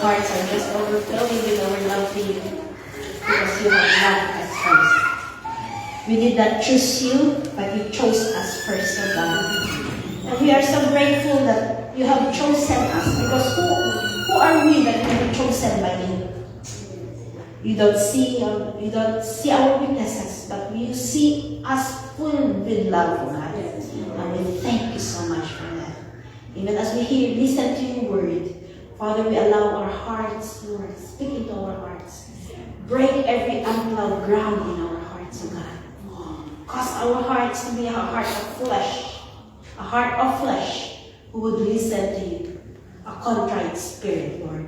hearts are just overflowing with our love for you, because you have loved us first. We did not choose you, but you chose us first, O God. And we are so grateful that you have chosen us, because who are we that you have chosen by you? You don't see our weaknesses, but you see us full with love, O God. And we thank you so much for that. Even as we listen to your word, Father, we allow our hearts, Lord, speak into our hearts. Break every unplowed ground in our hearts, O God. Cause our hearts to be a heart of flesh, who would listen to you. A contrite spirit, Lord.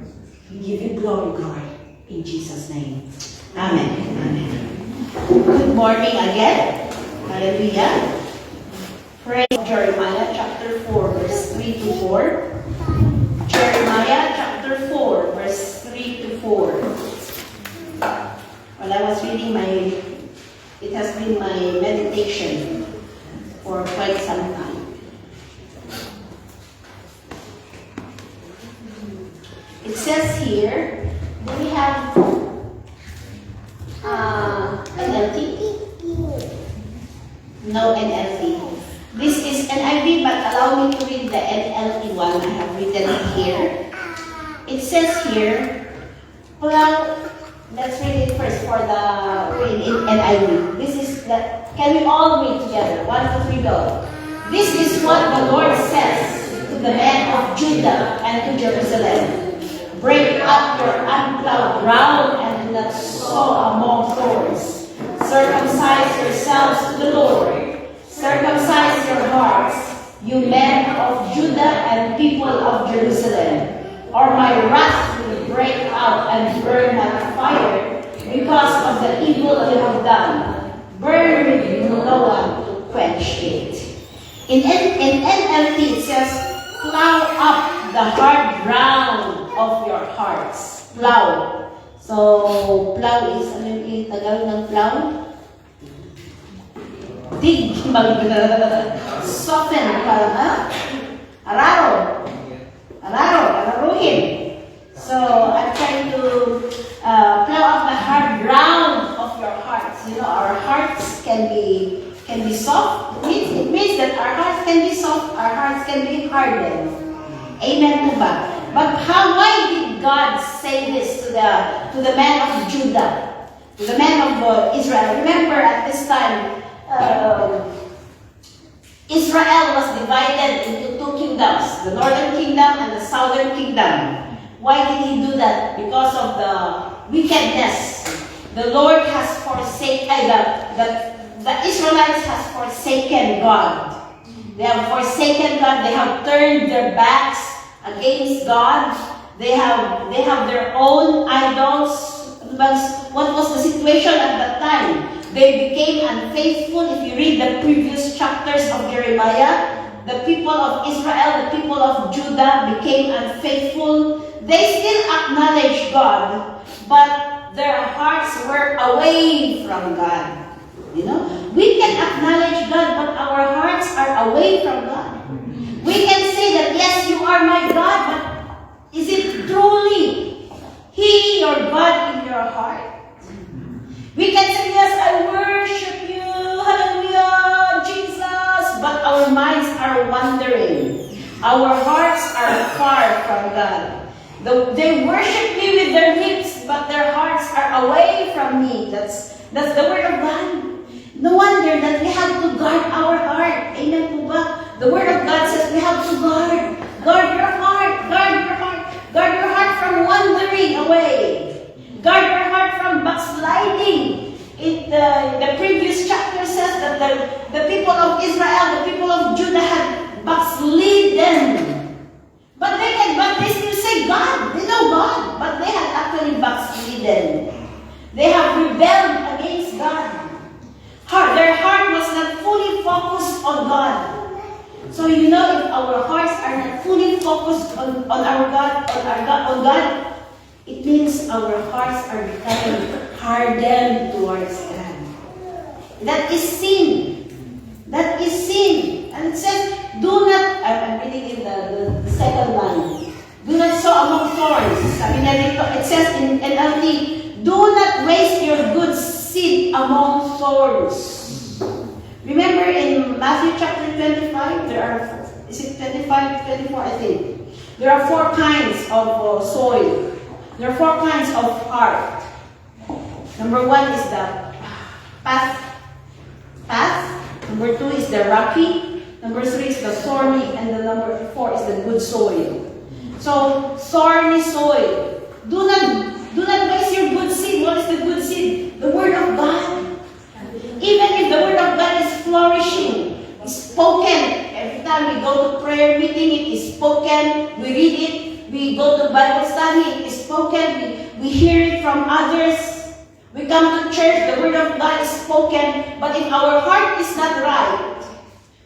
We give you glory, God, in Jesus' name. Amen. Amen. Good morning again. Hallelujah. Praise Jeremiah chapter 4, verse 3 to 4. Jeremiah chapter 4, verse 3 to 4. While I was reading it has been my meditation for quite some time. It says here, do we have NLT? No NLT. This is NIV, but allow me to read the NLT one. I have written it here. It says here, let's read it first for the in NIV. This is can we all read together? 1, 2, 3, go. This is what the Lord says to the men of Judah and to Jerusalem. Break up your unplowed ground and do not sow among thorns. Circumcise yourselves to the Lord. Circumcise your hearts, you men of Judah and people of Jerusalem, or my wrath will break out and burn like fire because of the evil you have done. Burn with no one to quench it. In NLT it says, plow up the hard ground of your hearts. Plow. So, plow is, ano yung Tagalog ng plow? Dig, soften, araruhin. So, I'm trying to plow up the hard ground of your hearts. You know, our hearts can be soft. It means that our hearts can be soft, our hearts can be hardened. Amen po ba? But why did God say this to the men of Judah, to the men of Israel? Remember, at this time, Israel was divided into two kingdoms, the northern kingdom and the southern kingdom. Why did he do that? Because of the wickedness. The Lord has forsaken, the Israelites has forsaken God. They have forsaken God. They have turned their backs against God. They have their own idols. What was the situation at that time? They became unfaithful. If you read the previous chapters of Jeremiah, the people of Israel, the people of Judah became unfaithful. They still acknowledged God, but their hearts were away from God. You know, we can acknowledge God, but our hearts are away from God. We can say that, yes, you are my God, but is it truly He, your God, in your heart? We can say, yes, I worship you, hallelujah, Jesus, but our minds are wandering. Our hearts are far from God. They worship me with their lips, but their hearts are away from me. That's the word of God. No wonder that we have to guard our heart. Amen po ba? The word of God says we have to guard. Guard your heart. Guard your heart. Guard your heart from wandering away. Guard your heart from backsliding. The previous chapter says that the people of Israel, the people of Judah had backslidden. But they still say God. They know God. But they had actually backslidden. They have rebelled against God. Their heart was not fully focused on God. So you know, if our hearts are not fully focused on our God, on God, it means our hearts are becoming hardened towards God. That is sin. That is sin. And it says, do not, I'm reading in the second line. Do not sow among thorns. Sabi na dito, it says in NLT, do not waste your good seed among thorns. Remember in Matthew chapter 25, there are, is it 25, 24, I think. There are 4 kinds of soil. There are 4 kinds of heart. Number 1 is the path. Number 2 is the rocky. Number 3 is the thorny. And the number 4 is the good soil. So, thorny soil. Do not waste your good seed. What is the good seed? The Word of God. Even if the Word of God is flourishing, is spoken. Every time we go to prayer meeting, it is spoken. We read it. We go to Bible study, it is spoken. We hear it from others. We come to church, the Word of God is spoken. But if our heart is not right,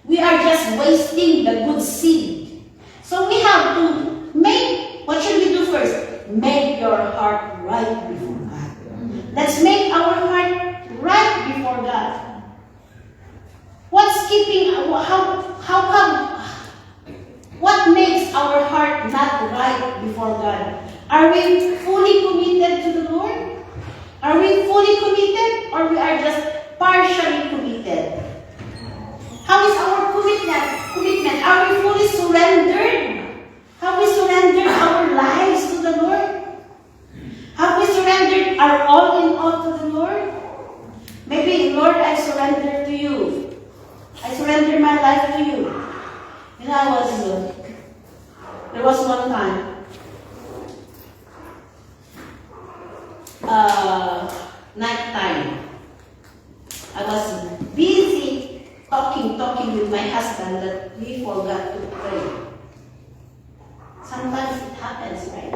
we are just wasting the good seed. So we have to make, what should we do first? Make your heart right before God. Let's make our heart right before God. What's keeping, how come, what makes our heart not right before God? Are we fully committed to the Lord? Are we fully committed, or we are just partially committed? How is our commitment? Are we fully surrendered? Have we surrendered our lives to the Lord? Have we surrendered our all in all to the Lord? Maybe, Lord, I surrender to you. I surrender my life to you. There was one time, night time. I was busy talking with my husband that we forgot to pray. Sometimes it happens, right?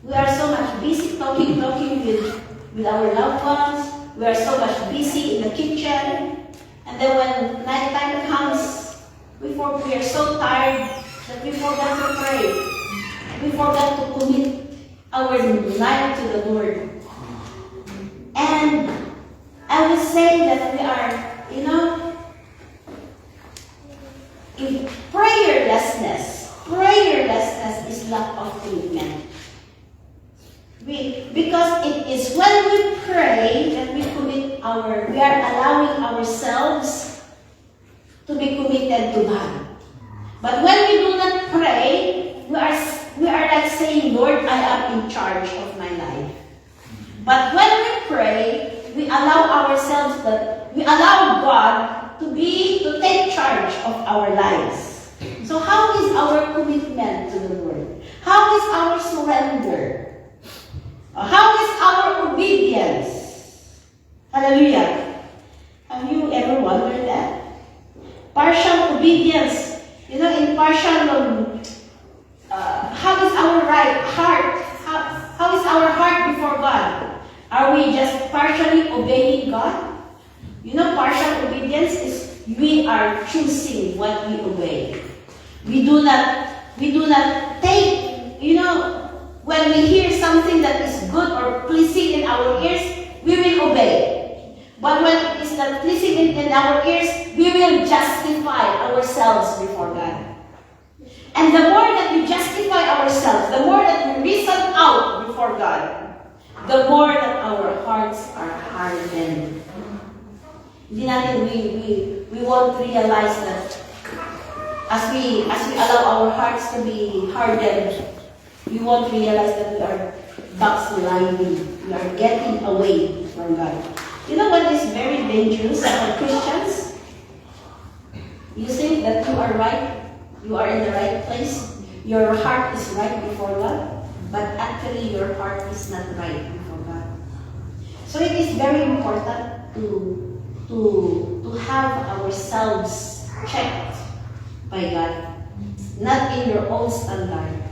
We are so much busy talking with our loved ones. We are so much busy in the kitchen. And then when night time comes, we are so tired that we forgot to pray. We forgot to commit our life to the Lord. And I would say that we are, if prayerlessness is lack of commitment. Because it is when we pray that we are allowing ourselves to be committed to God. But when we do not pray, we are like saying, Lord, I am in charge of my life. But when we pray, we allow God to take charge of our lives. So how is our commitment to the Lord? How is our surrender? How is our obedience? Hallelujah. Have you ever wondered that? Partial obedience. In partial, how is our heart? How is our heart before God? Are we just partially obeying God? Partial obedience is we are choosing what we obey. We do not take, when we hear something that is good or pleasing in our ears, we will obey. But when it is not pleasing in our ears, we will justify ourselves before God. And the more that we justify ourselves, the more that we reason out before God, the more that our hearts are hardened. We won't realize that as we allow our hearts to be hardened, we won't realize that we are backsliding. We are getting away from God. What is very dangerous for Christians? You think that you are right, you are in the right place, your heart is right before God, but actually your heart is not right before God. So it is very important to have ourselves checked by God, not in your own standard,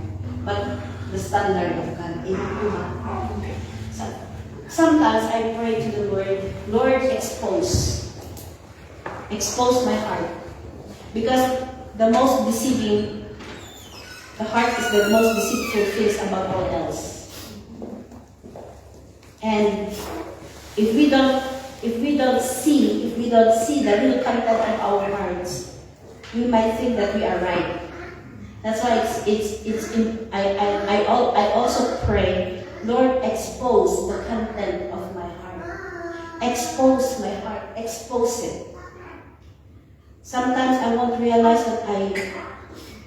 but the standard of God. So, sometimes I pray to the Lord, expose my heart. Because the heart is the most deceitful things about all else. And if we don't see the real content of our hearts, we might think that we are right. That's why I also pray, Lord, expose the content of my heart. Expose my heart. Expose it. Sometimes I won't realize that I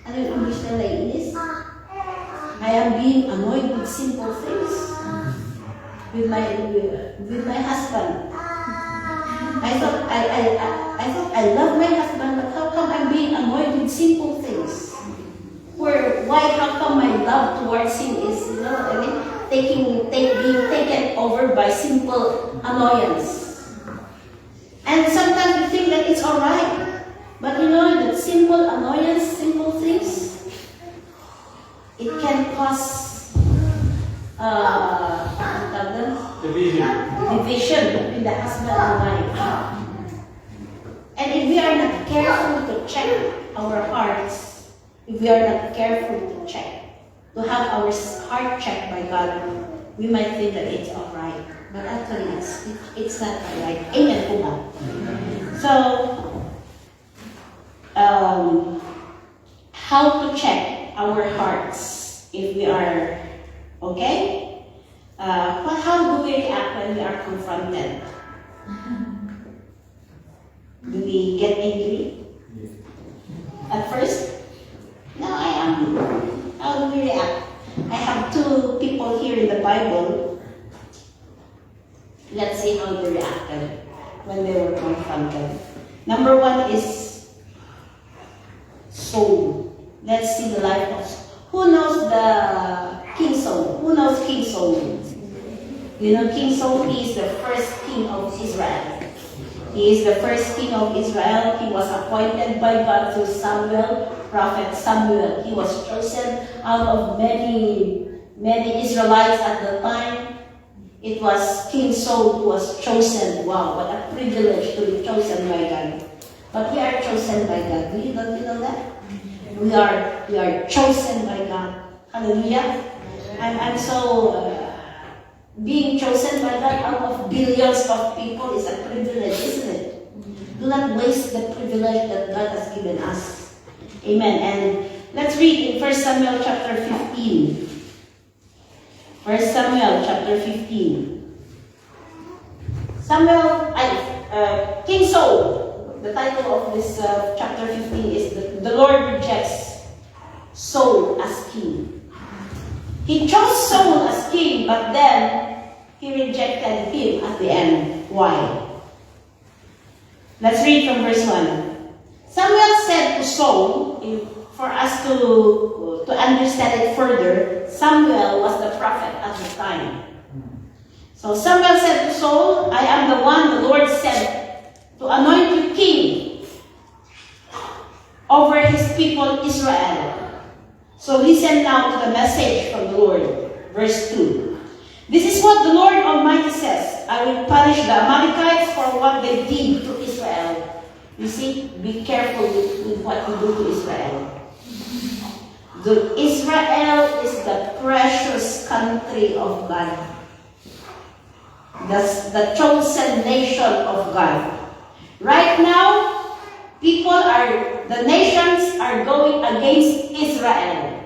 don't understand this. I am being annoyed with simple things. With my husband. I thought I love my husband, but how come I'm being annoyed with simple things? How come my love towards him is, being taken over by simple annoyance? And sometimes we think that it's alright, but that simple annoyance, simple things, it can cause division between the husband and wife. And if we are not careful to check our hearts, if we are not careful to have our heart checked by God, we might think that it's alright. But actually, it's not alright. Amen po ba? So, how to check our hearts if we are okay? How do we react when we are confronted? Do we get angry? At first? No, I am. How do we react? I have two people here in the Bible. Let's see how they reacted when they were confronted. Number one is Saul. Let's see the life of Saul. Who knows the King Saul? Who knows King Saul? King Saul, he is the first king of Israel. He is the first king of Israel. He was appointed by God through Samuel, prophet Samuel. He was chosen out of many Israelites at the time. It was King Saul who was chosen. Wow, what a privilege to be chosen by God. But we are chosen by God. Don't you know that? We are chosen by God. Hallelujah. I'm so being chosen by God out of billions of people is a privilege, isn't it? Do not waste the privilege that God has given us. Amen. And let's read in 1 Samuel chapter 15. 1 Samuel chapter 15. King Saul, the title of this chapter 15 is the Lord rejects Saul as king. He chose Saul as king, but then he rejected him at the end. Why? Let's read from verse 1. Samuel said to Saul, for us to understand it further, Samuel was the prophet at the time. So Samuel said to Saul, I am the one the Lord sent to anoint you king over his people Israel. So listen now to the message from the Lord. Verse 2. This is what the Lord Almighty says. I will punish the Amalekites for what they did to Israel. You see, be careful with what you do to Israel. Israel is the precious country of God. The chosen nation of God. Right now, the nations are going against Israel.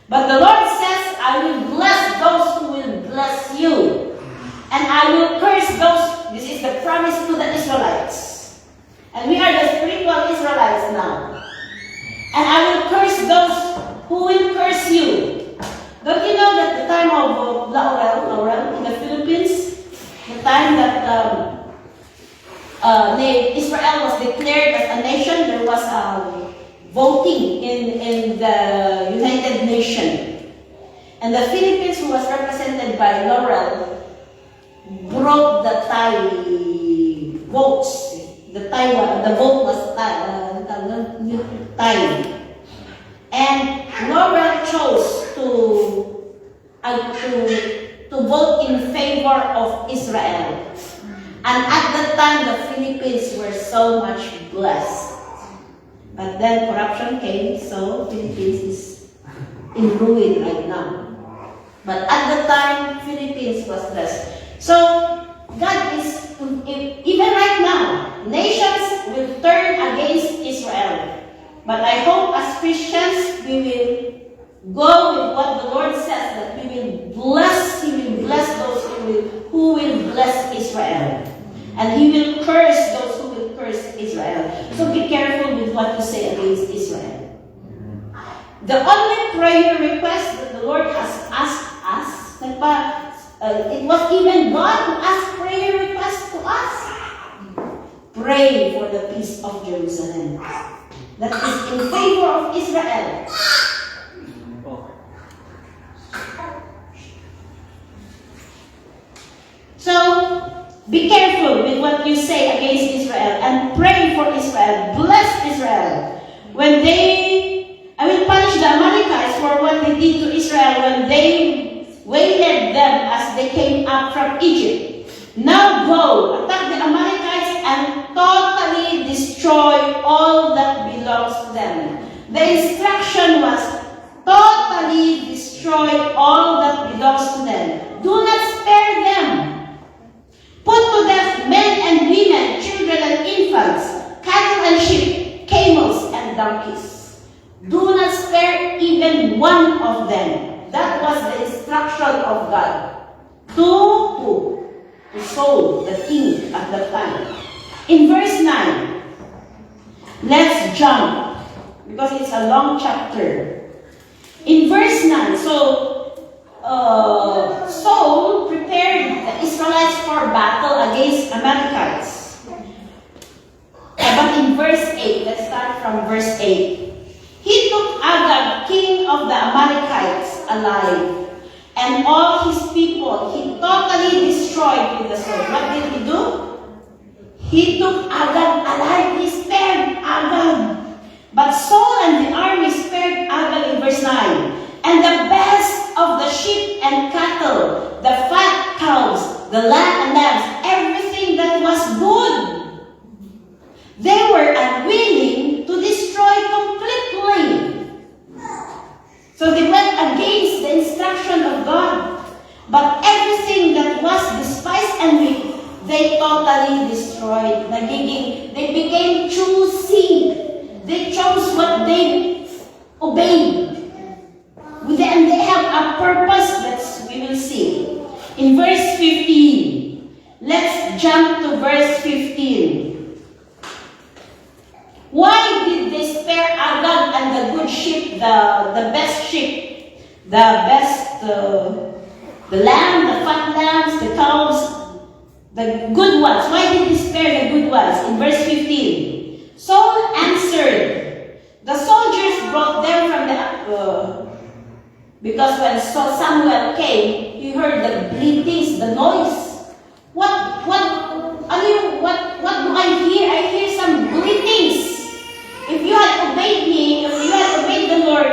But the Lord says, I will bless those who will bless you. And I will curse those. This is the promise to the Israelites. And we are the spiritual Israelites now. And I will curse those who will curse you. Don't you know that the time of Laurel in the Philippines, the time that Israel was declared as a nation, there was voting in the United Nations. And the Philippines, who was represented by Laurel, broke the tie votes. The vote was tied. And Laurel chose to vote in favor of Israel. And at that time, the Philippines were so much blessed. But then corruption came, so Philippines is in ruin right now. But at the time, Philippines was blessed. So God is, even right now, nations will turn against Israel. But I hope as Christians, we will go with what the Lord says, that we will bless, He will bless those who will bless Israel. And He will curse those who will curse Israel. So be careful with what you say against Israel. The only prayer request that the Lord has asked us, it was even God who asked prayer requests to us. Pray for the peace of Jerusalem. That is in favor of Israel. So, be careful with what you say against Israel and pray for Israel. Bless Israel. I will punish the Amalekites for what they did to Israel when they waylaid them as they came up from Egypt. Now go, attack the Amalekites and totally destroy all that belongs to them. The instruction was totally destroy all that belongs to them. Do not spare them. Put to death men and women, children and infants, cattle and sheep, camels and donkeys. Do not spare even one of them. That was the instruction of God to Saul, the king at that time. In verse 9, let's jump because it's a long chapter. In verse 9, Saul prepared the Israelites for battle against Amalekites. But in verse 8, let's start from verse 8. He took Agag, king of the Amalekites, alive, and all his people he totally destroyed with the sword. What did he do? He took Agag alive. He spared Agag. But Saul and the army spared Agag in verse 9. And the best of the sheep and cattle, the fat cows, the lambs, everything that was good, they were unwilling to destroy completely. So they went against the instruction of God. But everything that was despised and weak, they totally destroyed. They became choosy. They chose what they obeyed. And they have a purpose. We will see. In verse 15, let's jump to verse 15. Why did they spare Agag and the good sheep, the best sheep, the lamb, the fat lambs, the cows, the good ones? Why did they spare the good ones? In verse 15, Saul answered, the soldiers brought them from the because when Samuel came, he heard the bleatings, the noise. What do I hear? I hear some bleatings. If you had obeyed me, if you had obeyed the Lord,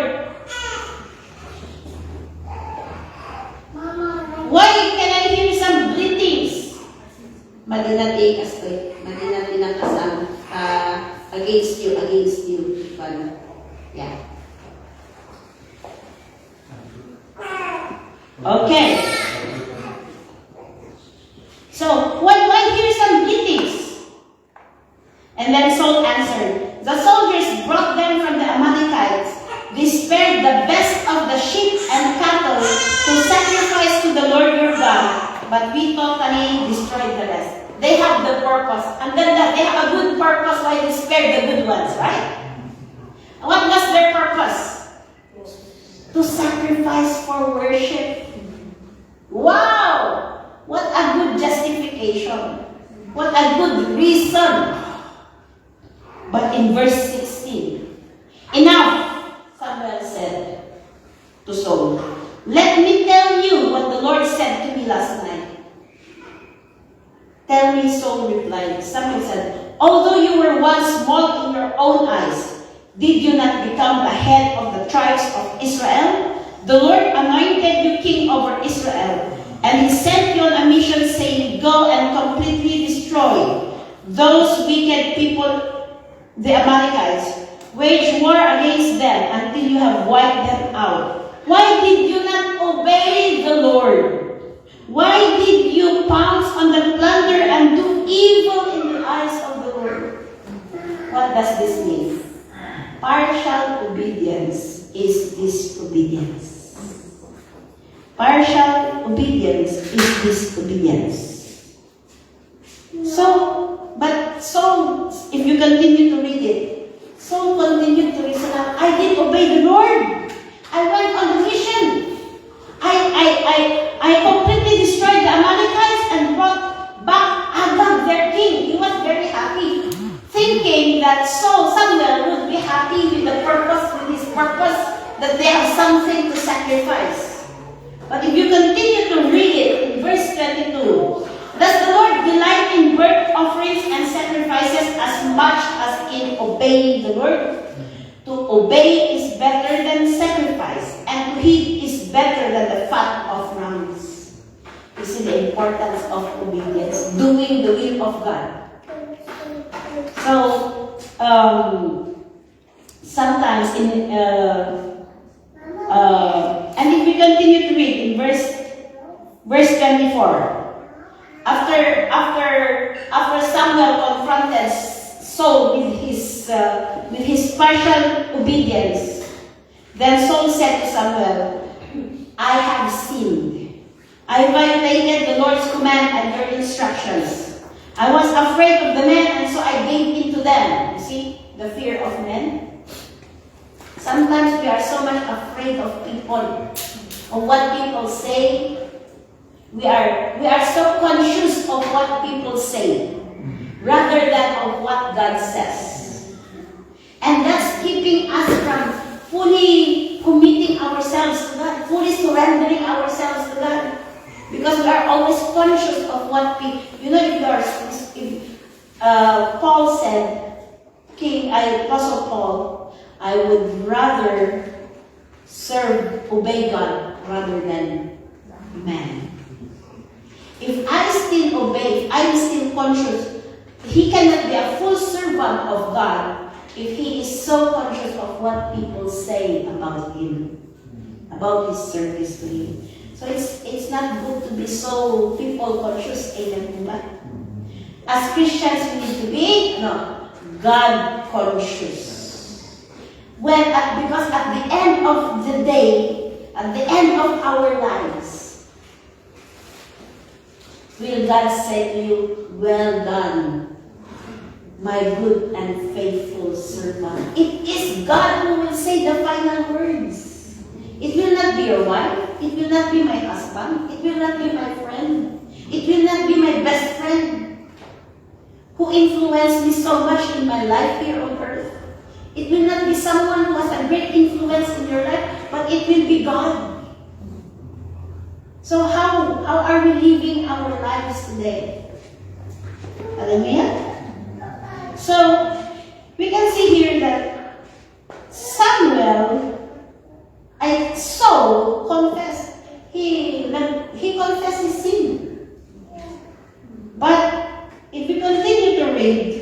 why can I hear some bleatings? Mali natin kasam against you. Yeah. Okay. So, why do I hear some bleatings? And then Saul answered, the soldiers brought them from the Amalekites. They spared the best of the sheep and cattle to sacrifice to the Lord your God, but we totally destroyed the rest. They have the purpose. And then they have a good purpose why they spared the good ones, right? What was their purpose? To sacrifice for worship. Wow! What a good justification. What a good reason. But in verse 16, enough, Samuel said to Saul, let me tell you what the Lord said to me last night. Tell me, Saul replied. Samuel said, although you were once small in your own eyes, did you not become the head of the tribes of Israel? The Lord anointed you king over Israel, and He sent you on a mission saying, go and completely destroy those wicked people, the Amalekites. Wage war against them until you have wiped them out. Why did you not obey the Lord? Why did you pounce on the plunder and do evil in the eyes of the Lord? What does this mean? partial obedience is disobedience. Partial obedience is disobedience. So, if you continue to read it, Saul continued to reason out, I did obey the Lord. I went on the mission. I completely destroyed the Amalekites and brought back Agag, their king. He was very happy, thinking that Samuel would be happy with his purpose, that they have something to sacrifice. But if you continue to read it in verse 22, does the Lord delight in burnt offerings and sacrifices as much as in obeying the Lord? To obey is better than sacrifice, and to heed is better than the fat of rams. You see the importance of obedience, doing the will of God. So, sometimes and if we continue to read in verse 24, after Samuel confronted Saul with his partial obedience, then Saul said to Samuel, I have sinned. I violated the Lord's command and your instructions. I was afraid of the men, and so I gave in to them. You see, the fear of men. Sometimes we are so much afraid of people, of what people say. We are so conscious of what people say, rather than of what God says. And that's keeping us from fully committing ourselves to God, fully surrendering ourselves to God. Because we are always conscious of what people, Paul said, Apostle Paul, I would rather obey God rather than man. If I still obey, if I'm still conscious, he cannot be a full servant of God if he is so conscious of what people say about him, about his service to him. So it's not good to be so people conscious. Amen. As Christians, we need to be God conscious. Because at the end of the day, at the end of our lives, will God say to you, well done, my good and faithful servant. It is God who will say the final words. It will not be your wife. It will not be my husband. It will not be my friend. It will not be my best friend who influenced me so much in my life here on earth. It will not be someone who has a great influence in your life, but it will be God. So how are we living our lives today? Hallelujah? So, we can see here that Saul confessed. He confessed his sin. But if we continue to read,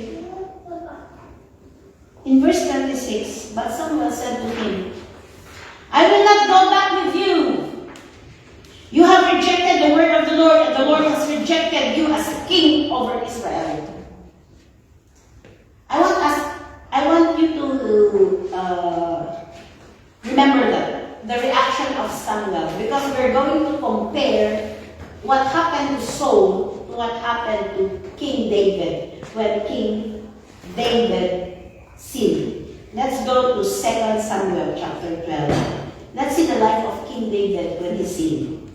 in verse 26, but Samuel said to him, I will not go back with you. You have rejected the word of the Lord, and the Lord has rejected you as a king over Israel. I want you to remember the reaction of Samuel, because we're going to compare what happened to Saul to what happened to King David when King David sinned. Let's go to 2 Samuel chapter 12. Let's see the life of King David when he sinned.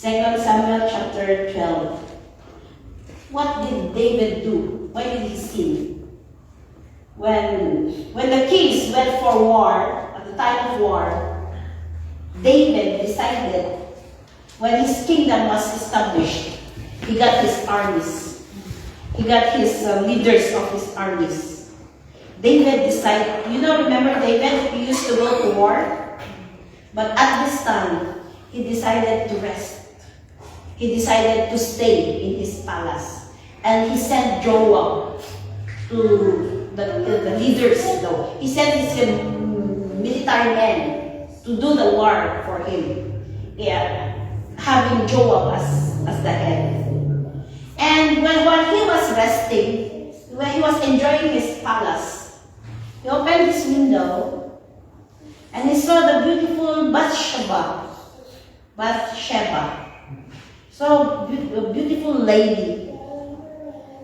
2 Samuel chapter 12. What did David do? Why did he sin? When the kings went for war, at the time of war, David decided, when his kingdom was established, he got his armies. He got his leaders of his armies. David decided, remember David, he used to go to war? But at this time, he decided to rest. He decided to stay in his palace. And he sent Joab to the leaders, though. He sent his military men to do the war for him. Yeah, having Joab as the head. And while he was resting, when he was enjoying his palace, He opened his window and he saw the beautiful Bathsheba. So, a beautiful lady.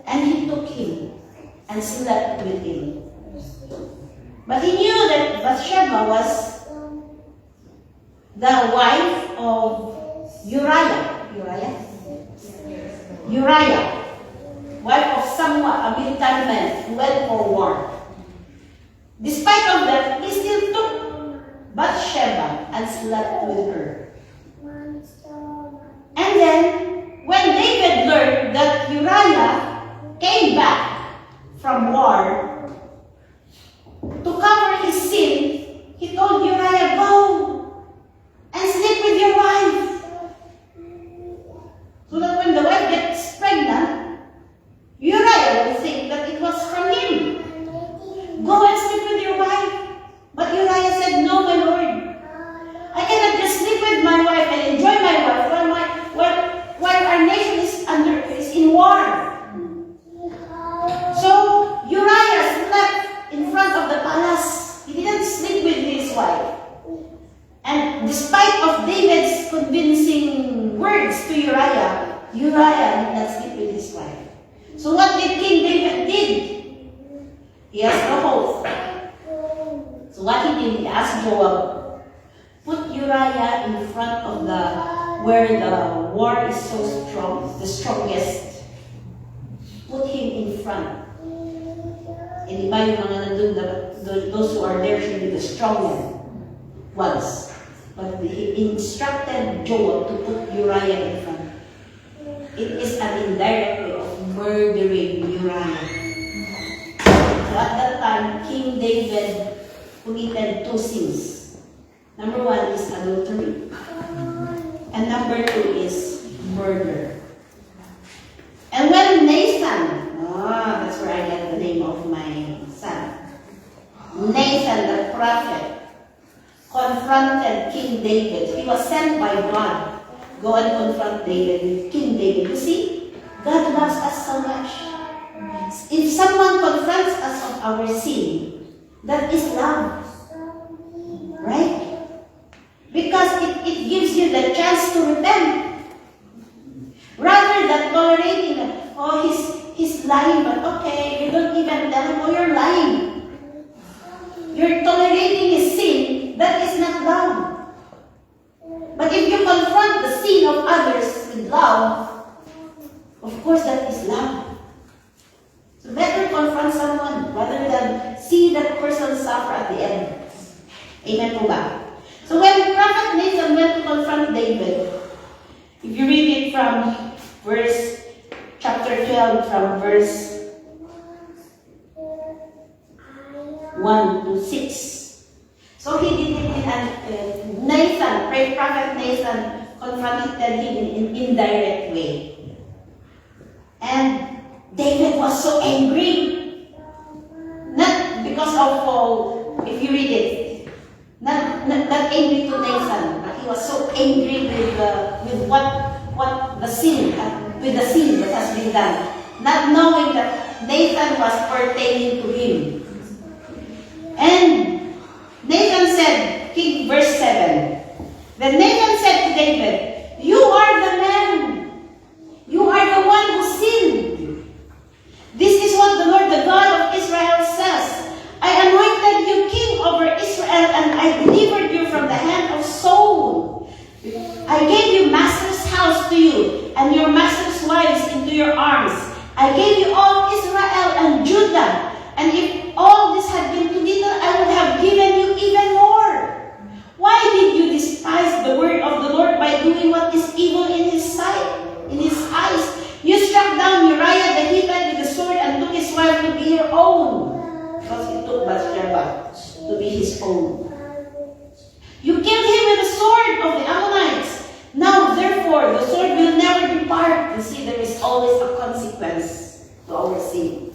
And he took him and slept with him. But he knew that Bathsheba was the wife of Uriah. Wife of someone, a military man who went for war. Despite of that, he still took Bathsheba and slept with her. And then, when David learned that Uriah came back from war to cover his sin, he told Uriah, go and sleep with your wife. So that when the wife gets pregnant, Uriah will think that it was from him. Go and sleep with your wife. But Uriah said, no, my Lord. I cannot just sleep with my wife and enjoy my wife while our nation is in war. So Uriah slept in front of the palace. He didn't sleep with his wife. And despite of David's convincing words to Uriah did not sleep with his wife. So what did King David did? He asked the host. So what he did, he asked Joab, put Uriah in front of where the war is so strong, the strongest. Put him in front. And iba yung mga nandun, those who are there should be the strong ones. But he instructed Joab to put Uriah in front. It is an indirect way of murdering Uriah. So at that time, King David committed 2 sins. Number 1 is adultery. And number 2 is murder. And when Nathan, that's where I get the name of my son. Nathan the prophet confronted King David. He was sent by God. Go and confront David with King David. You see, God loves us so much. If someone confronts us of our sin, that is love. Right? Because it gives you the chance to repent. Rather than tolerating, he's lying, but okay, you don't even tell him, you're lying. You're tolerating his sin, that is not love. But if you confront the sin of others with love, of course that is love. So better confront someone rather than see that person suffer at the end. Amen po ba? So when Prophet Nathan went to confront David, if you read it from chapter 12, from verse 1 to 6. So he did it Prophet Nathan confronted him in an indirect way. And David was so angry. Not because of, if you read it, not angry to Nathan, but he was so angry with what the sin that has been done, not knowing that Nathan was pertaining to him. And Nathan said, verse 7, then Nathan said to David, you are the man. You are the one who sinned. This is what the Lord, the God of Israel says. I anointed you king over Israel, and I delivered you from the hand of Saul. I gave you master's house to you, and your master's wives into your arms. I gave you all Israel and Judah, and if all this had been too little, I would have given you even more. Why did you despise the word of the Lord by doing what is evil in his sight, in his eyes? You struck down Uriah the Hittite with the sword and took his wife to be your own. Because he took Bathsheba to be his own. You killed him with the sword of the Ammonites. Now, therefore, the sword will never depart. You see, there is always a consequence to our sin.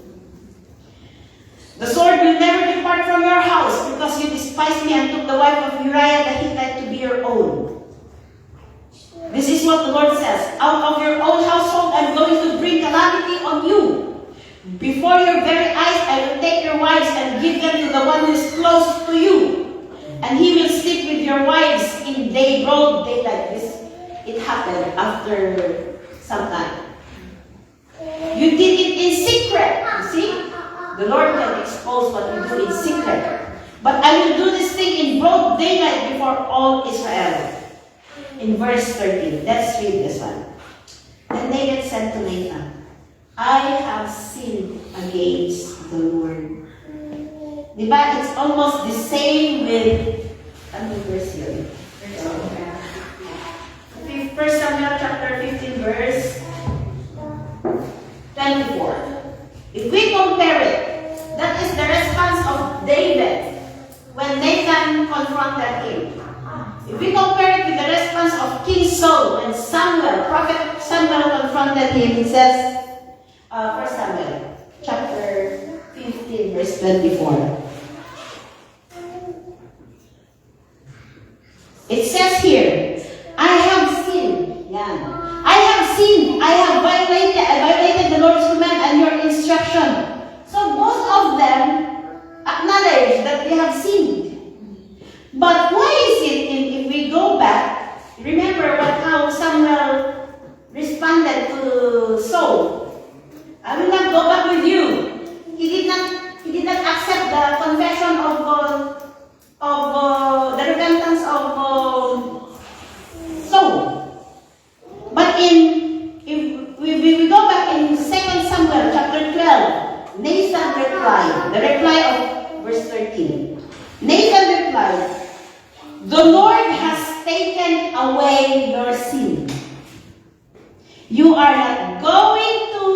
The sword will never depart from your house because you despised me and took the wife of Uriah the Hittite to be your own. This is what the Lord says. Out of your own household, I'm going to bring calamity on you. Before your very eyes, I will take your wives and give them to the one your wives in broad daylight. It happened after some time. You did it in secret. You see? The Lord can expose what you do in secret. But I will do this thing in broad daylight before all Israel. In verse 13. Let's read this one. And David said to Nathan, I have sinned against the Lord. Diba? It's almost the same with, ano verse yun? 1 Samuel chapter 15 verse 24. If we compare it, that is the response of David when Nathan confronted him. If we compare it with the response of King Saul when Prophet Samuel confronted him, it says, 1 Samuel chapter 15 verse 24. It says here, I have sinned. Yeah. I have sinned. I violated the Lord's command and your instruction. So both of them acknowledge that they have sinned. But why is it, if we go back, remember how Samuel responded to Saul? I will not go back with you. He did not accept the confession of the repentance of Saul. But if we go back in 2 Samuel chapter 12, Nathan replied, the reply of verse 13. Nathan replied, the Lord has taken away your sin. You are not going to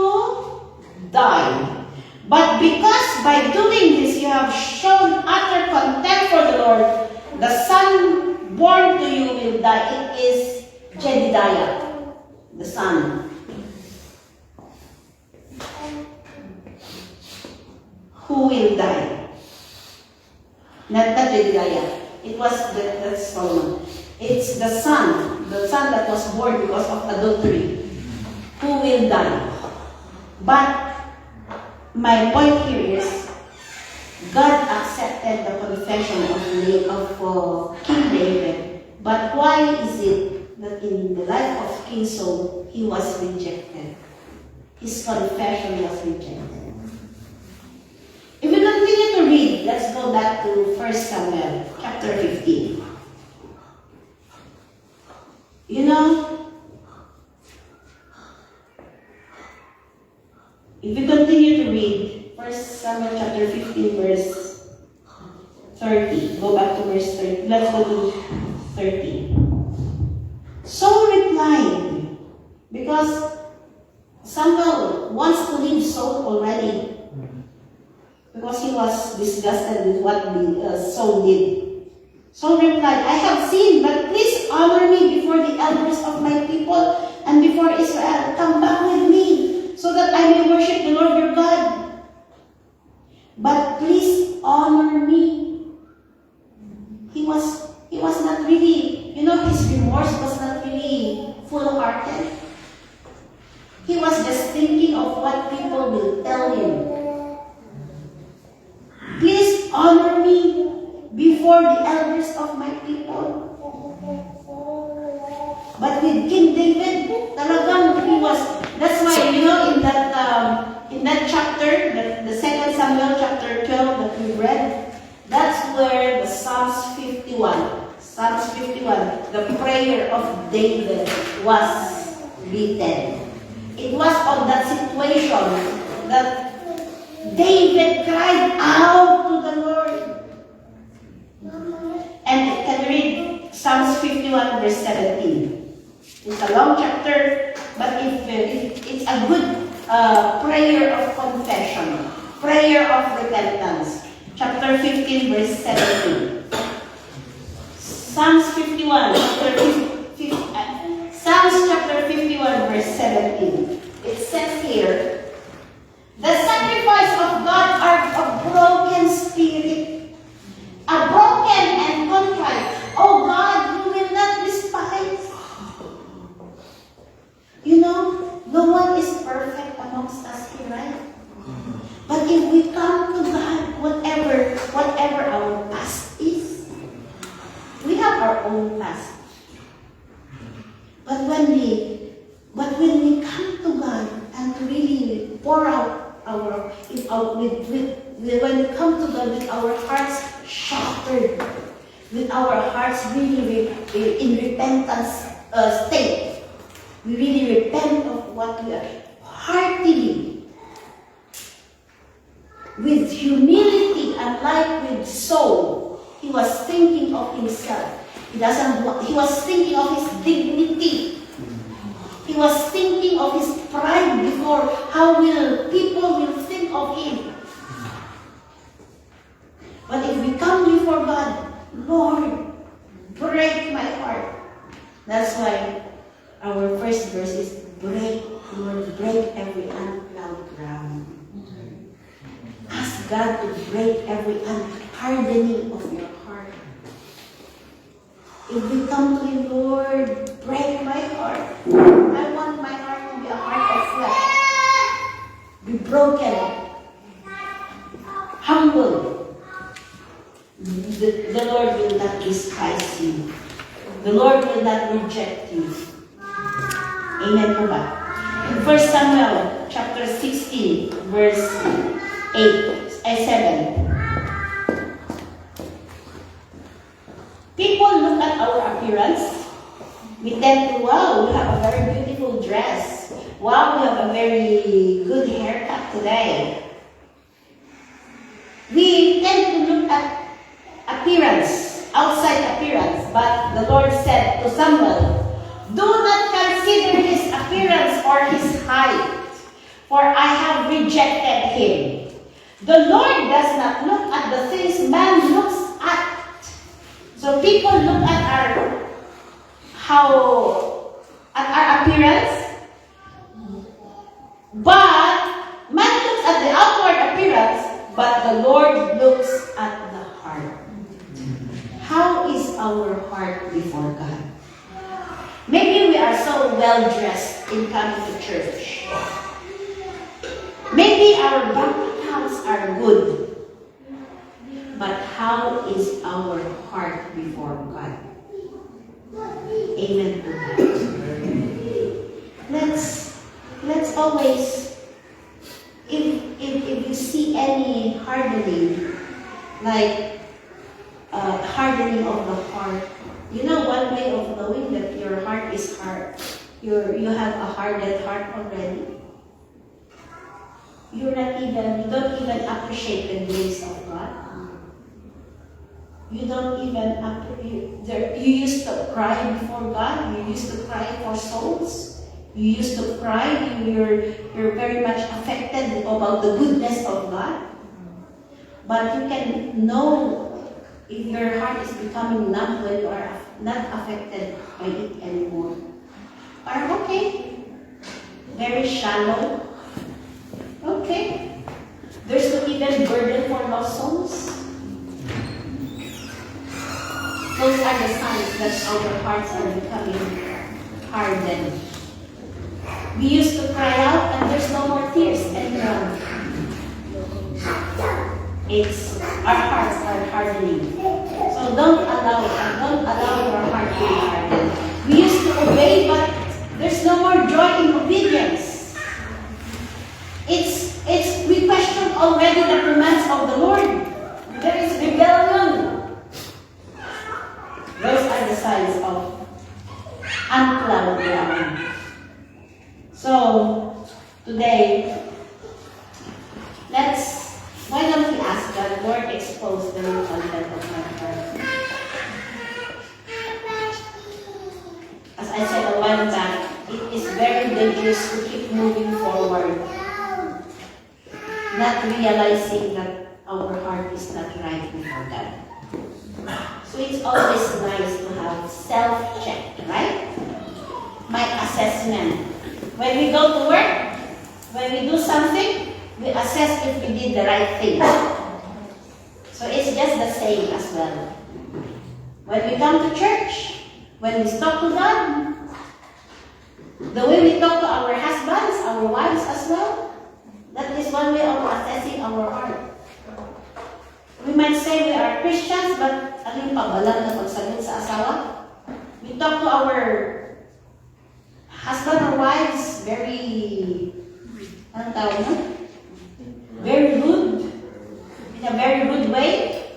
die. But because by doing this you have shown utter contempt for the Lord, the son born to you will die. It is Jedediah, the son. Who will die? Not Jedediah. It was that's Solomon. It's the son that was born because of adultery, who will die. But my point here is, God accepted the confession of King David. But why is it that in the life of King Saul, he was rejected? His confession was rejected. If we continue to read, let's go back to 1 Samuel chapter 15. You know, if we continue to read 1 Samuel chapter 15 verse 30, go back to verse 30. Let's go to 30. Saul replied, because Samuel wants to leave Saul already, because he was disgusted with what Saul did. Saul replied, I have sinned, but please honor me before the elders of my people and before Israel. Come back with me, so that I may worship the Lord your God. But please honor me. He was not really, his remorse was not really full-hearted. He was just thinking of what people will tell him. Please honor me before the elders of my people. But with King David, talagang he was, that's why, in that chapter, the 2 Samuel chapter 12 that we read, that's where the Psalms 51, the prayer of David was written. It was on that situation that David cried out to the Lord. And you can read Psalms 51 verse 17. It's a long chapter, but it's a good prayer of confession, prayer of repentance. Chapter 15 verse 17. Psalms chapter 51 verse 17. It says here, the sacrifice of God are a broken spirit, a broken and contrite. Oh God, you will not despise. No one is perfect amongst us here, right? But if we come to God, whatever our past is, we have our own past. But when we come to God and to really pour out when we come to God with our hearts shattered, with our hearts really in repentance state, we really repent of what we are heartily, with humility and like with soul. He was thinking of himself. He was thinking of his dignity. He was thinking of his pride before how people will think of him. But if we come before God, Lord, break my heart. That's why our first verse is break, Lord, break every unplowed ground. Ask God to break every unhardening of your heart. If we come to Him, Lord, break my heart. I want my heart to be a heart of flesh. Be broken. Humble. The Lord will not despise you. The Lord will not reject you. Amen po ba? In 1 Samuel chapter 16, verse 7. People look at our appearance. We tend to, wow, we have a very beautiful dress. Wow, we have a very good haircut today. We tend to look at appearance, outside appearance. But the Lord said to Samuel, do not consider his appearance or his height, for I have rejected him. The Lord does not look at the things man looks at. So people look at our appearance, but man looks at the outward appearance, but the Lord looks at the heart. How is our heart before God? Maybe we are so well dressed in coming to church. Maybe our bank accounts are good. But how is our heart before God? Amen to that. Let's always, if you see any hardening, like hardening of the heart, you know one way of knowing that your heart is hard. You have a hardened heart already. You don't even appreciate the grace of God. You don't even, you used to cry before God. You used to cry for souls. You used to cry. You're very much affected about the goodness of God. But you can know if your heart is becoming numb when you are not affected by it anymore. Or okay, very shallow. Okay, there's no even burden for lost souls. Those are the signs that our hearts are becoming hardened. We used to cry out and there's no more tears anymore. Our hearts are hardening. So don't allow your heart to be hardened. We used to obey, but there's no more joy in obedience. We question already the commands of the Lord. There is rebellion. Those are the signs of unplowed ground. So, today, why don't we ask God, Lord, expose the real content of my heart. As I said a while back, it is very dangerous to keep moving forward, not realizing that our heart is not right before God. So it's always nice to have self-check, right? My assessment. When we go to work, when we do something, we assess if we did the right thing. So it's just the same as well. When we come to church, when we talk to God, the way we talk to our husbands, our wives as well, that is one way of assessing our heart. We might say we are Christians, but ano yung pagbalang na pagsagot sa asawa? talk to our husband or wives very, anong tawag mo? Very rude, in a very rude way,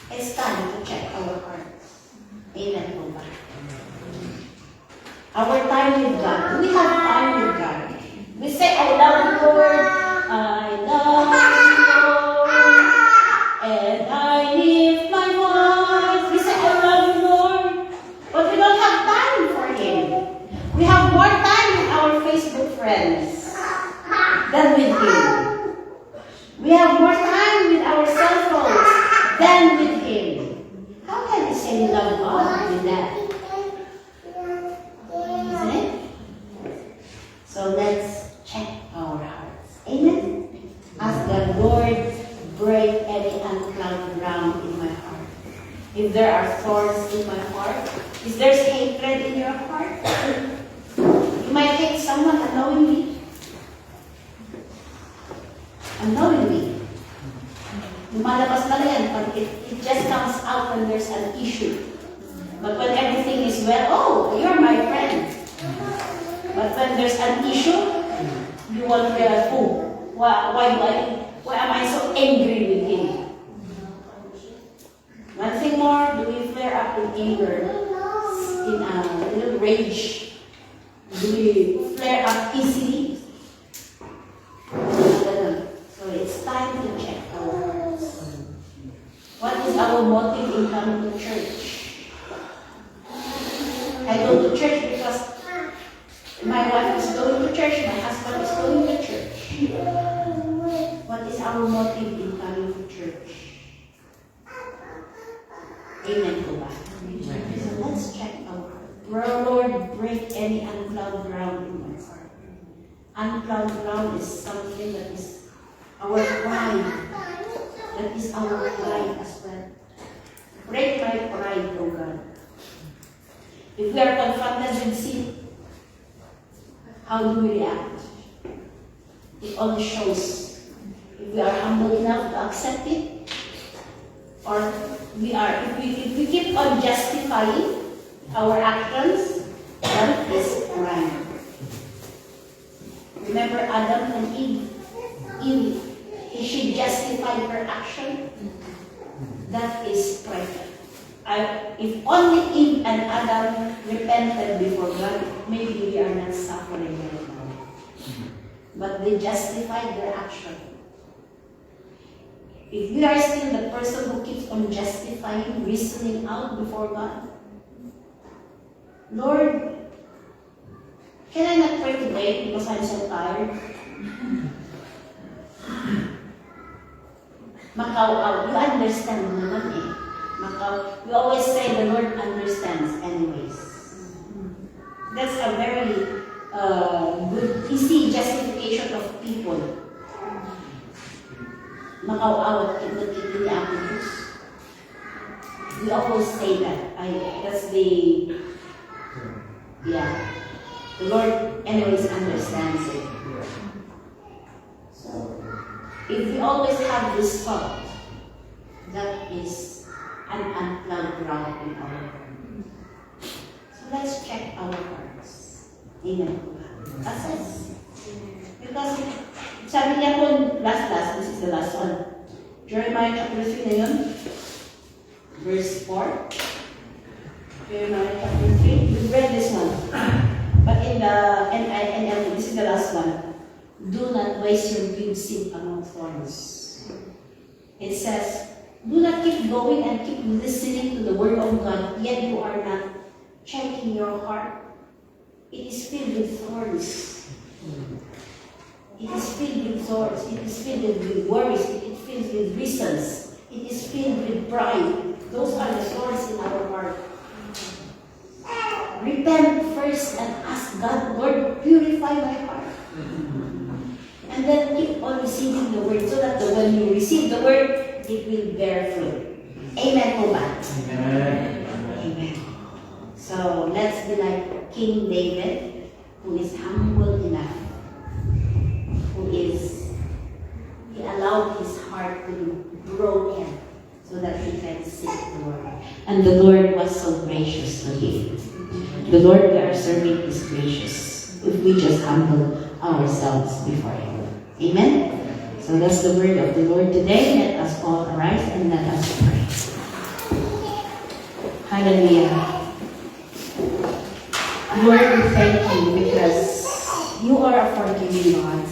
it's time to check our hearts. Amen po ba? Our time with God. We have time with God. We say, I love you, Lord. I love you, Lord. And I lift my voice. We say, I love you, Lord. But we don't have time for Him. We have more time with our Facebook friends than with Him. We have more time with our cell phones than with Him. How can we say we love God with that? Isn't it? So let's check our hearts. Amen? Ask the Lord, break any unclouded ground in my heart. If there are thorns in my heart, if there's hatred in your heart, you might hate someone unknowingly. Unknowingly. Lumalabas na yan, but it just comes out when there's an issue. But when everything is well, oh, you're my friend. But when there's an issue, you want to realize, oh, why am I so angry with him? One thing more, do we flare up in anger, in a little rage? Do we flare up easily? So it's time to check our hearts. What is our motive in coming to church? I go to church because my wife is going to church, my husband is going to church. What is our motive in coming to church? Amen to that. So let's check our heart. Lord, break any unclouded ground in my heart. Unclouded ground is something that is our pride. That is our pride as well. Break my pride, O God. If we are confronted with sin, how do we react? It only shows if we are humble enough to accept it, or if we keep on justifying our actions, that is pride. Remember Adam and Eve? Eve, she justified her action. That is pride. If only Eve and Adam repented before God, maybe we are not suffering right now. But they justified their action. If we are still the person who keeps on justifying, reasoning out before God, Lord, can I not pray today because I'm so tired? Makaw, you understand naman eh. Makaw, we always say the Lord understands anyways. That's a very good, easy justification of people. Makaw-awat hindi ako Diyos. We always say that. That's the Lord anyways understands it. So, if we always have this thought, that is an unplugged ground in our heart. So let's check our hearts. Amen. That's it. Because sabi niya po, last, this is the last one. Jeremiah chapter 3 na yun. Verse 4. Jeremiah chapter 3. We've read this one. But in the NIV, this is the last one. Do not waste your good seed among thorns. It says, do not keep going and keep listening to the word of God, yet you are not checking your heart. It is filled with thorns. It is filled with thorns. It is filled with worries. It is filled with reasons. It is filled with pride. Those are the thorns in our heart. Repent first and ask God, Lord, purify my heart. And then keep on receiving the word so that when you receive the word, it will bear fruit. Amen po ba? Amen. Amen. So let's be like King David, who is humble enough, he allowed his heart to be broken so so that he can seek the Lord. And the Lord was so gracious to him. The Lord we are serving is gracious if we just humble ourselves before him. Amen? So that's the word of the Lord today. Let us all arise and let us pray. Hallelujah. Lord, we thank you because you are a forgiving God.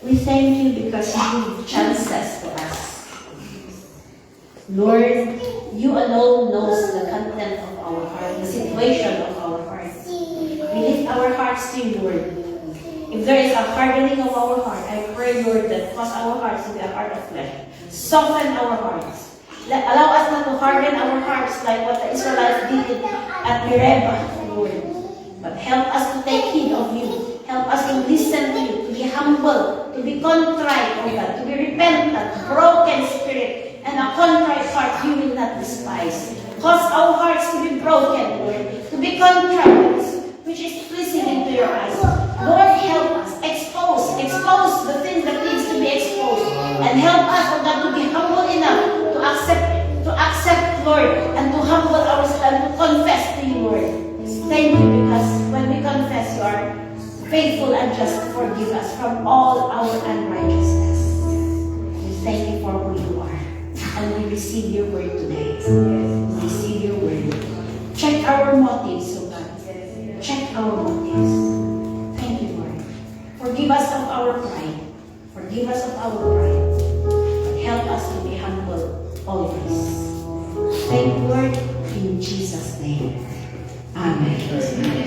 We thank you because you give chances to us. Lord, you alone knows the content of our heart, the situation of our hearts. We lift our hearts to you, Lord. If there is a hardening of our heart, I pray, Lord, that cause our hearts to be a heart of flesh. Soften our hearts. Allow us not to harden our hearts like what the Israelites did at Meribah, Lord. But help us to take heed of you. Help us to listen to you, to be humble, to be contrite, oh God, to be repentant, broken spirit, and a contrite heart you will not despise. Cause our hearts to be broken, Lord, to be contrite, which is pleasing into your eyes. Lord, help us. Expose the things that needs to be exposed. And help us, oh God, to be humble enough to accept, Lord, and to humble ourselves and to confess to you, Lord. Thank you because when we confess, you are faithful and just to forgive us from all our unrighteousness. We thank you for who you are. And we receive your word today. We receive your word. Check our motives, oh God. Check our motives. Thank you, Lord. Forgive us of our pride. Forgive us of our pride. But help us to be humble always. Thank you, Lord, in Jesus' name. Amen.